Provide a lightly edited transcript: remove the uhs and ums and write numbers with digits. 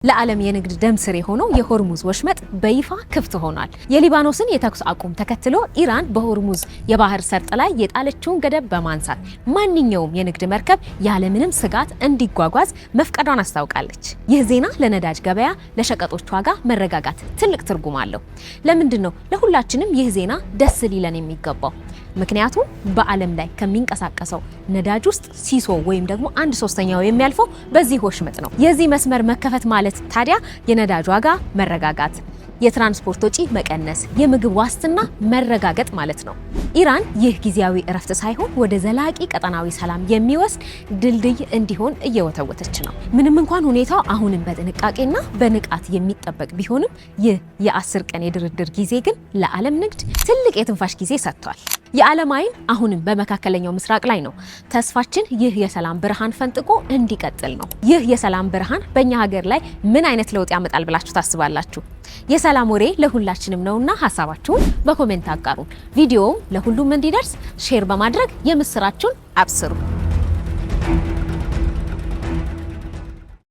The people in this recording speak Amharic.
ለዓለም የንግድ ደም ስር የሆነው የሆርሙዝ ወሽመጥ በይፋ ክፍት ሆኗል። የሊባኖስን የተኩስ አቁም ተከትሎ ኢራን በሆርሙዝ የባህር ሰርጥ ላይ የጣለችውን ገደብ በማንሳት ማንኛውም የንግድ መርከብ ያለምንም ስጋት እንዲጓጓዝ መፍቀዷን አስታውቃለች። ይህ ዜና ለነዳጅ ገበያ፣ ለሸቀጦች ዋጋ መረጋጋት ትልቅ ትርጉም አለው። ለምንድን ነው ለሁላችንም ይህ ዜና ደስ ሊለን የሚገባው? ምክንያቱም በዓለም ላይ ከሚንቀሳቀሰው ነዳጅ ውስጥ ሲሶ ወይም ደግሞ 1/3 የሚያልፈው በዚህ ወሽመጥ ነው። የዚህ መስመር መከፈት ማለት ታዲያ የነዳጅ ዋጋ መረጋጋት፣ የትራንስፖርት ወጪ መቀነስ፣ የምግብ ዋስትና መረጋገጥ ማለት ነው። ኢራን ይህ ጊዜያዊ እረፍት ሳይሆን ወደ ዘላቂ ቀጠናዊ ሰላም የሚወስድ ድልድይ እንዲሆን እየወተወተች ነው። ምንም እንኳን ሁኔታው አሁንም በጥንቃቄና በንቃት የሚጠበቅ ቢሆንም ይህ የ10 ቀን የድርድር ጊዜ ግን ለዓለም ንግድ ትልቅ የትንፋሽ ጊዜ ሰጥቷል። የዓለም አይን አሁንም በመካከለኛው ምስራቅ ላይ ነው። ተስፋችን ይህ የሰላም ብርሃን ፈንጥቆ እንዲቀጥል ነው። ይህ የሰላም ብርሃን በእኛ ሀገር ላይ ምን አይነት ለውጥ ያመጣል ብላችሁ ታስባላችሁ? የሰላም ወሬ ለሁላችንም ነውና ሀሳባችሁን በኮሜንት አጋሩን። ቪዲዮውም ለሁሉም እንዲደርስ ሼር በማድረግ የምስራችሁን አብስሩ።